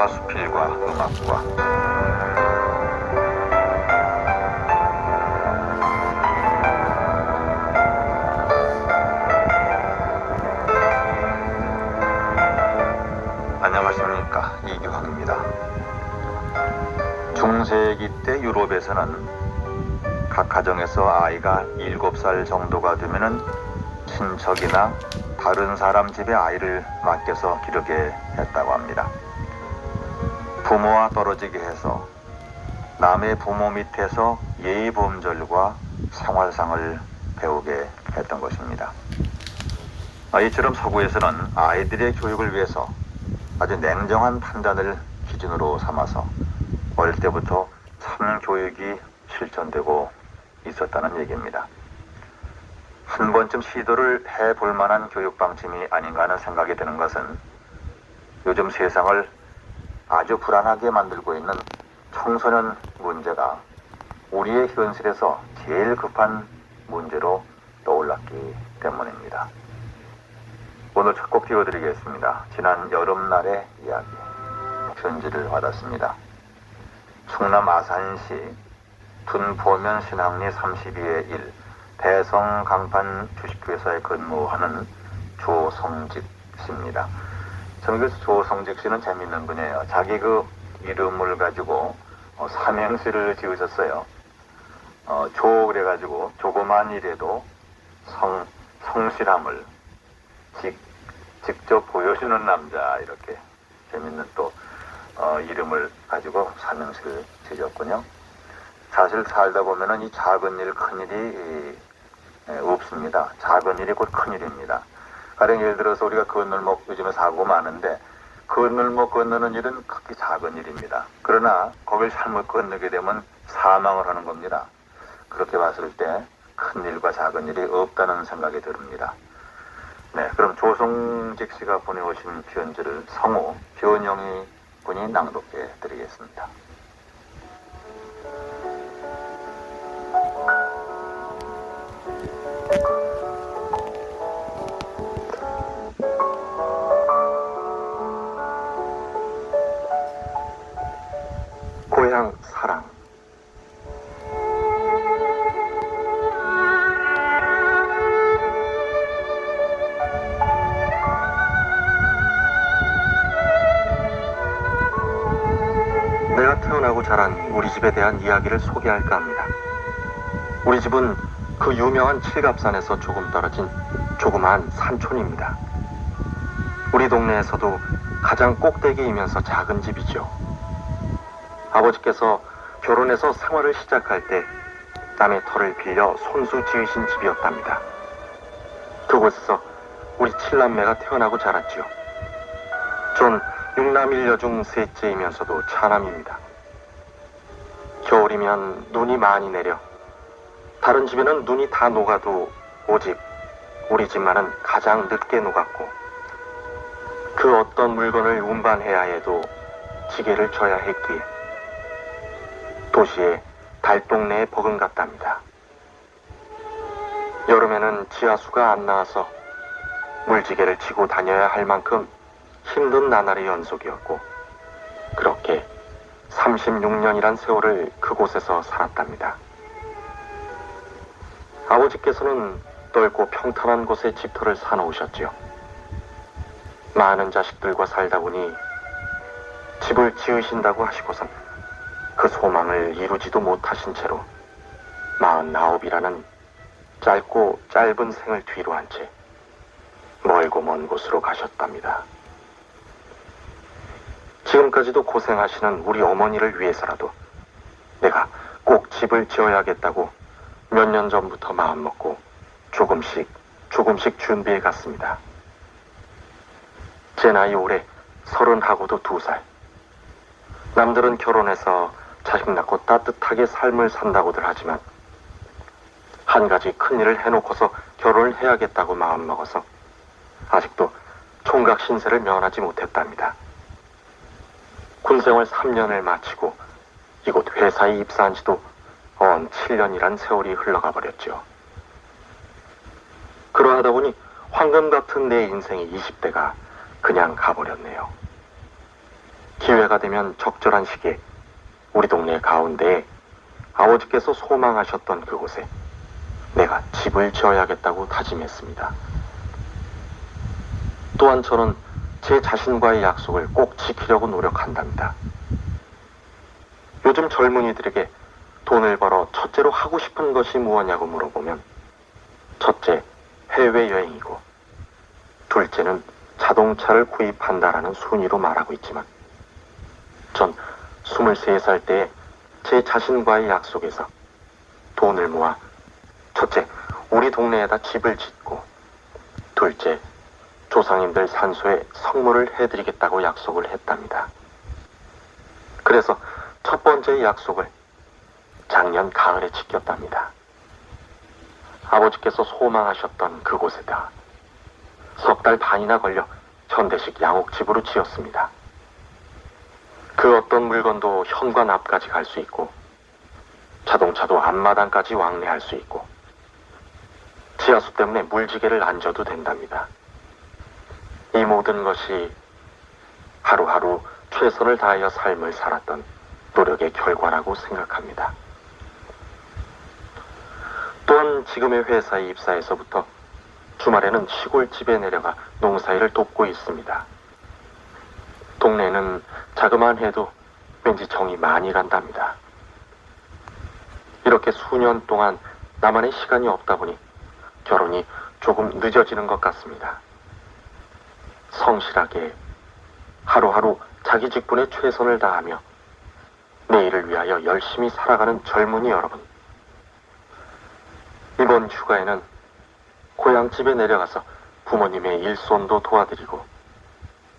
가수필과 음악과 안녕하십니까, 이규환입니다. 중세기 때 유럽에서는 각 가정에서 아이가 7살 정도가 되면은 친척이나 다른 사람 집에 아이를 맡겨서 기르게 했다고 합니다. 부모와 떨어지게 해서 남의 부모 밑에서 예의범절과 생활상을 배우게 했던 것입니다. 이처럼 서구에서는 아이들의 교육을 위해서 아주 냉정한 판단을 기준으로 삼아서 어릴 때부터 참교육이 실천되고 있었다는 얘기입니다. 한 번쯤 시도를 해볼 만한 교육 방침이 아닌가 하는 생각이 드는 것은 요즘 세상을 아주 불안하게 만들고 있는 청소년 문제가 우리의 현실에서 제일 급한 문제로 떠올랐기 때문입니다. 오늘 첫 곡 띄워드리겠습니다. 지난 여름날의 이야기. 편지를 받았습니다. 충남 아산시 둔포면 신항리 32의 1 대성 강판 주식회사에 근무하는 조성직 씨입니다. 저는 조성직 씨는 재밌는 분이에요. 자기 이름을 가지고 삼행시를 지으셨어요. 조 그래가지고 조그만 일에도 성실함을 직접 보여주는 남자, 이렇게 재밌는 또 이름을 가지고 삼행시를 지었군요. 사실 살다 보면은 이 작은 일, 큰 일이 없습니다. 작은 일이 곧 큰 일입니다. 가령 예를 들어서 우리가 건널목, 요즘에 사고 많은데 건널목 건너는 일은 극히 작은 일입니다. 그러나 거길 잘못 건너게 되면 사망을 하는 겁니다. 그렇게 봤을 때 큰 일과 작은 일이 없다는 생각이 듭니다. 네, 그럼 조성직 씨가 보내오신 편지를 성우 변영희 군이 낭독해 드리겠습니다. 고향 사랑. 내가 태어나고 자란 우리 집에 대한 이야기를 소개할까 합니다. 우리 집은 그 유명한 칠갑산에서 조금 떨어진 조그마한 산촌입니다. 우리 동네에서도 가장 꼭대기이면서 작은 집이죠. 아버지께서 결혼해서 생활을 시작할 때 남의 터를 빌려 손수 지으신 집이었답니다. 그곳에서 우리 칠남매가 태어나고 자랐지요. 전 6남 1녀 중 셋째이면서도 차남입니다. 겨울이면 눈이 많이 내려 다른 집에는 눈이 다 녹아도 오직 우리 집만은 가장 늦게 녹았고, 그 어떤 물건을 운반해야 해도 지게를 져야 했기에 도시의 달동네에 버금갔답니다. 여름에는 지하수가 안 나와서 물지개를 치고 다녀야 할 만큼 힘든 나날의 연속이었고, 그렇게 36년이란 세월을 그곳에서 살았답니다. 아버지께서는 넓고 평탄한 곳에 집터를 사놓으셨지요. 많은 자식들과 살다 보니 집을 지으신다고 하시고선 그 소망을 이루지도 못하신 채로 49이라는 짧고 짧은 생을 뒤로 한 채 멀고 먼 곳으로 가셨답니다. 지금까지도 고생하시는 우리 어머니를 위해서라도 내가 꼭 집을 지어야겠다고 몇 년 전부터 마음먹고 조금씩 준비해 갔습니다. 제 나이 올해 30하고도 2살. 남들은 결혼해서 자식 낳고 따뜻하게 삶을 산다고들 하지만 한 가지 큰일을 해놓고서 결혼을 해야겠다고 마음먹어서 아직도 총각 신세를 면하지 못했답니다. 군생활 3년을 마치고 이곳 회사에 입사한 지도 언 7년이란 세월이 흘러가 버렸죠. 그러하다 보니 황금 같은 내 인생의 20대가 그냥 가버렸네요. 기회가 되면 적절한 시기에 우리 동네 가운데에 아버지께서 소망하셨던 그곳에 내가 집을 지어야겠다고 다짐했습니다. 또한 저는 제 자신과의 약속을 꼭 지키려고 노력한답니다. 요즘 젊은이들에게 돈을 벌어 첫째로 하고 싶은 것이 무엇냐고 물어보면 첫째, 해외여행이고 둘째는 자동차를 구입한다라는 순위로 말하고 있지만 전 23살 때에 제 자신과의 약속에서 돈을 모아 첫째, 우리 동네에다 집을 짓고 둘째, 조상님들 산소에 성물을 해드리겠다고 약속을 했답니다. 그래서 첫 번째 약속을 작년 가을에 지켰답니다. 아버지께서 소망하셨던 그곳에다 석 달 반이나 걸려 현대식 양옥집으로 지었습니다. 그 어떤 물건도 현관 앞까지 갈 수 있고 자동차도 앞마당까지 왕래할 수 있고 지하수 때문에 물지개를 안 져도 된답니다. 이 모든 것이 하루하루 최선을 다하여 삶을 살았던 노력의 결과라고 생각합니다. 또한 지금의 회사에 입사해서부터 주말에는 시골집에 내려가 농사일을 돕고 있습니다. 동네는 자그만 해도 왠지 정이 많이 간답니다. 이렇게 수년 동안 나만의 시간이 없다 보니 결혼이 조금 늦어지는 것 같습니다. 성실하게 하루하루 자기 직분에 최선을 다하며 내일을 위하여 열심히 살아가는 젊은이 여러분, 이번 휴가에는 고향집에 내려가서 부모님의 일손도 도와드리고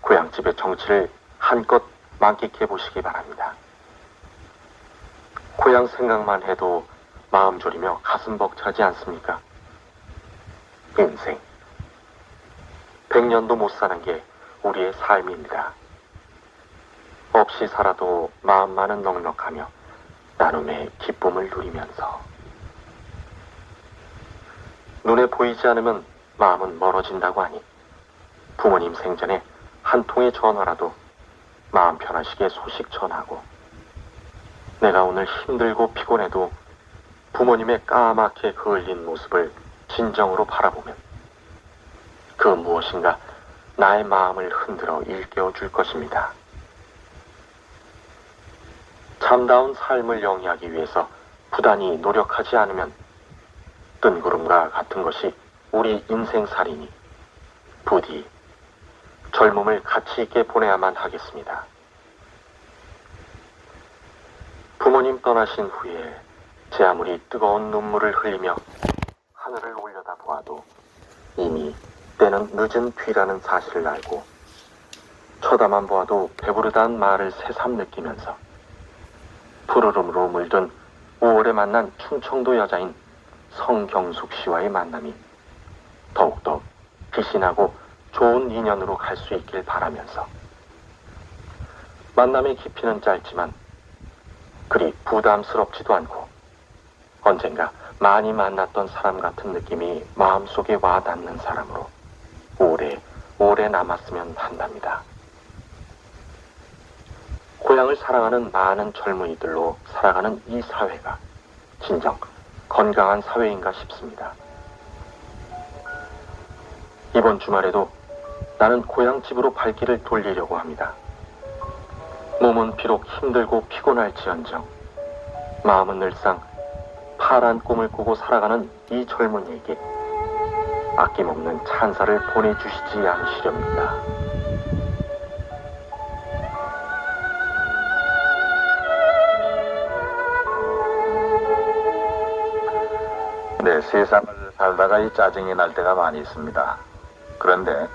고향집의 정취를 한껏 만끽해 보시기 바랍니다. 고향 생각만 해도 마음 졸이며 가슴 벅차지 않습니까? 인생 100년도 못 사는 게 우리의 삶입니다. 없이 살아도 마음만은 넉넉하며 나눔의 기쁨을 누리면서 눈에 보이지 않으면 마음은 멀어진다고 하니 부모님 생전에 한 통의 전화라도 마음 편하시게 소식 전하고 내가 오늘 힘들고 피곤해도 부모님의 까맣게 그을린 모습을 진정으로 바라보면 그 무엇인가 나의 마음을 흔들어 일깨워 줄 것입니다. 참다운 삶을 영위하기 위해서 부단히 노력하지 않으면 뜬구름과 같은 것이 우리 인생살이니 부디 젊음을 가치 있게 보내야만 하겠습니다. 부모님 떠나신 후에 제 아무리 뜨거운 눈물을 흘리며 하늘을 올려다 보아도 이미 때는 늦은 뒤라는 사실을 알고 쳐다만 보아도 배부르다는 말을 새삼 느끼면서 푸르름으로 물든 5월에 만난 충청도 여자인 성경숙 씨와의 만남이 더욱더 빛이 나고 좋은 인연으로 갈 수 있길 바라면서 만남의 깊이는 짧지만 그리 부담스럽지도 않고 언젠가 많이 만났던 사람 같은 느낌이 마음속에 와닿는 사람으로 오래 남았으면 한답니다. 고향을 사랑하는 많은 젊은이들로 살아가는 이 사회가 진정 건강한 사회인가 싶습니다. 이번 주말에도 나는 고향집으로 발길을 돌리려고 합니다. 몸은 비록 힘들고 피곤할지언정 마음은 늘상 파란 꿈을 꾸고 살아가는 이 젊은이에게 아낌없는 찬사를 보내주시지 않으시렵니까? 네, 세상을 살다가 이 짜증이 날 때가 많이 있습니다. 그런데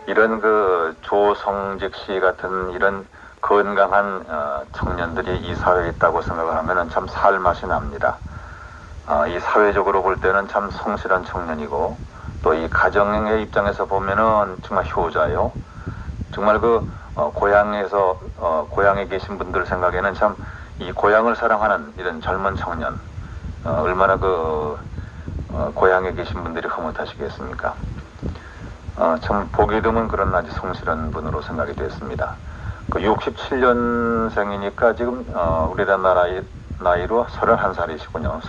이런 그 조성직 씨 같은 이런 건강한 청년들이 이 사회에 있다고 생각을 하면 참 살맛이 납니다. 이 사회적으로 볼 때는 참 성실한 청년이고 또 이 가정의 입장에서 보면은 정말 효자요. 정말 그 고향에서 고향에 계신 분들 생각에는 참 이 고향을 사랑하는 이런 젊은 청년 얼마나 그 고향에 계신 분들이 흐뭇하시겠습니까? 참 보기 드문 그런 아주 성실한 분으로 생각이 됐습니다. 그 67년생이니까 지금 우리나라 나이로 31살이시군요.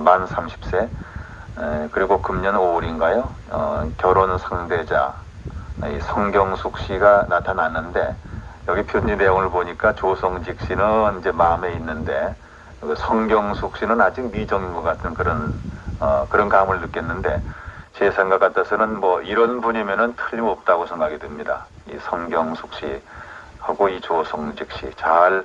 만 30세. 그리고 금년 5월인가요? 결혼 상대자 이 성경숙 씨가 나타났는데 여기 편지 내용을 보니까 조성직 씨는 이제 마음에 있는데 성경숙 씨는 아직 미정인 것 같은 그런 감을 느꼈는데 제 생각 같아서는 뭐 이런 분이면은 틀림없다고 생각이 듭니다. 이 성경숙 씨하고 이 조성직 씨 잘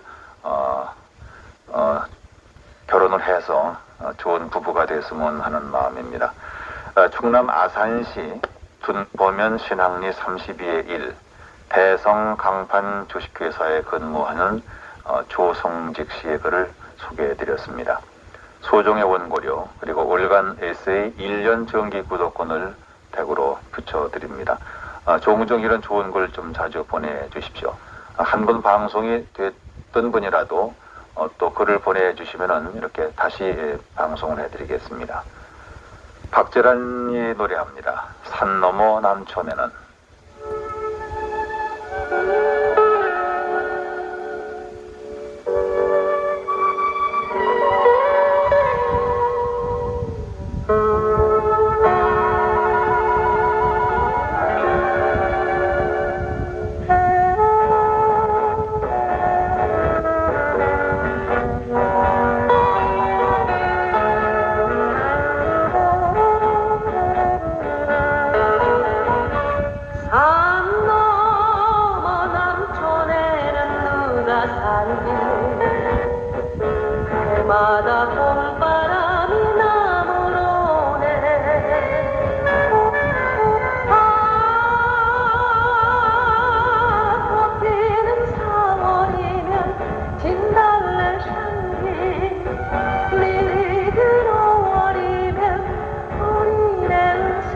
결혼을 해서 좋은 부부가 됐으면 하는 마음입니다. 충남 아산시 둔보면 신항리 32의 1 대성 강판 주식회사에 근무하는 조성직 씨의 글을 소개해드렸습니다. 소정의 원고료 그리고 월간 에세이 1년 정기 구독권을 댁으로 붙여드립니다. 종종 이런 좋은 글 좀 자주 보내주십시오. 한 번 방송이 됐던 분이라도 또 글을 보내주시면 이렇게 다시 방송을 해드리겠습니다. 박재란이 노래합니다. 산 너머 남촌에는. 산 넘어 남촌에는 누가 살길래 해마다 봄바람이 나물오네. 꽃피는 4월이면 진달래 향기 릴리 들어월이면 우리 냄새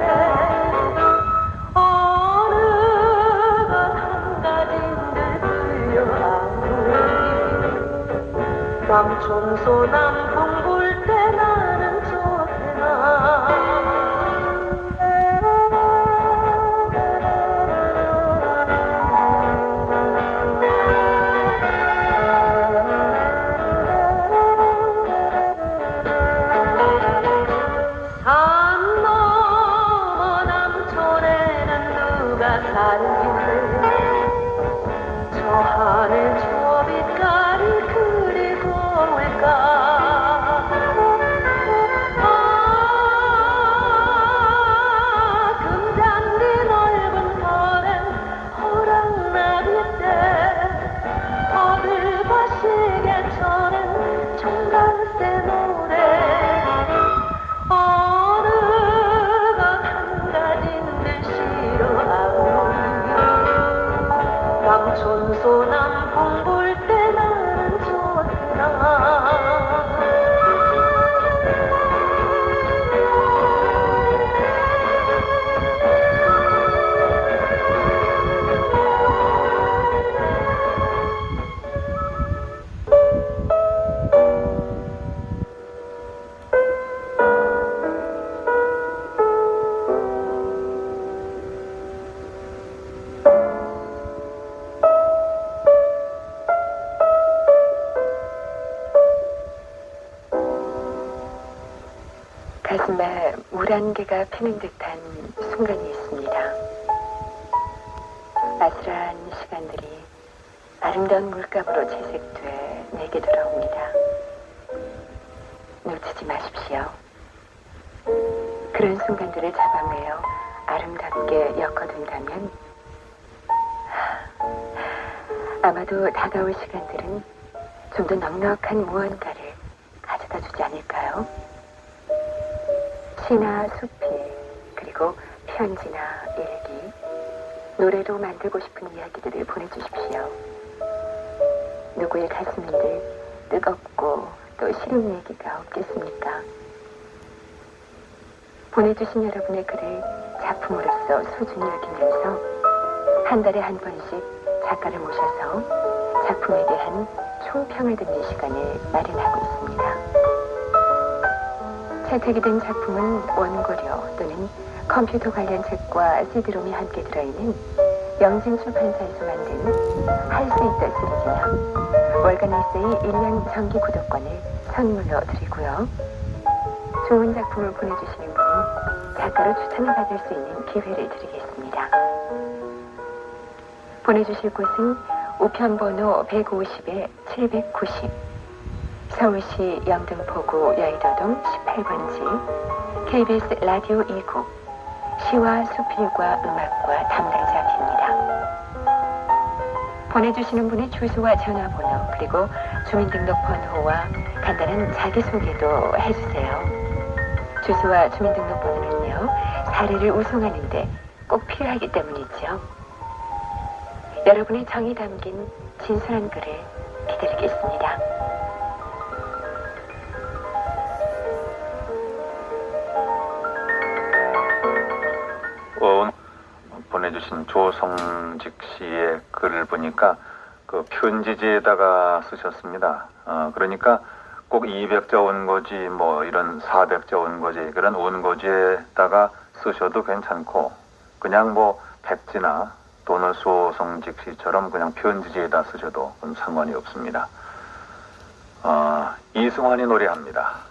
어느 것 한 가지인들 끌려안고 남촌소 남풍 불 때 나는 좋구나. 산 넘어 남촌에는 누가 살길래 저 하늘 저 빛깔이 그리 고울까. 금잔디 넓은 터ren 호랑나비 때 어들과 시계철엔 총각새 노래 어느 것 한 가지인들 싫어하고 남촌소 남풍 불 때 나는 좋구나. 가슴에 물 한 개가 피는 듯한 순간이 있습니다. 아슬한 시간들이 아름다운 물감으로 채색돼 내게 돌아옵니다. 놓치지 마십시오. 그런 순간들을 잡아내어 아름답게 엮어둔다면 아마도 다가올 시간들은 좀 더 넉넉한 무언가를 가져다 주지 않을까요? 시나 숲이, 그리고 편지나 일기, 노래로 만들고 싶은 이야기들을 보내주십시오. 누구의 가슴인들 뜨겁고 또 싫은 얘기가 없겠습니까? 보내주신 여러분의 글을 작품으로서 소중히 여기면서 한 달에 한 번씩 작가를 모셔서 작품에 대한 총평을 듣는 시간을 마련하고 있습니다. 채택이 된 작품은 원고료 또는 컴퓨터 관련 책과 CD롬이 함께 들어있는 영진 출판사에서 만든 할 수 있다 시리즈며 월간 에세이 1년 정기 구독권을 선물로 드리고요. 좋은 작품을 보내주시는 분은 작가로 추천을 받을 수 있는 기회를 드리겠습니다. 보내주실 곳은 우편번호 150-790 서울시 영등포구 여의도동 18번지 KBS 라디오 2국 시와 수필과 음악과 담당자입니다. 보내주시는 분의 주소와 전화번호 그리고 주민등록번호와 간단한 자기소개도 해주세요. 주소와 주민등록번호는요, 사례를 우송하는데 꼭 필요하기 때문이죠. 여러분의 정이 담긴 진솔한 글을 기다리겠습니다. 보내주신 조성직 씨의 글을 보니까 그 편지지에다가 쓰셨습니다. 그러니까 꼭 200자 원고지 뭐 이런 400자 원고지 그런 원고지에다가 쓰셔도 괜찮고 그냥 뭐 백지나 또는 조성직 씨처럼 그냥 편지지에다 쓰셔도 상관이 없습니다. 이승환이 노래합니다.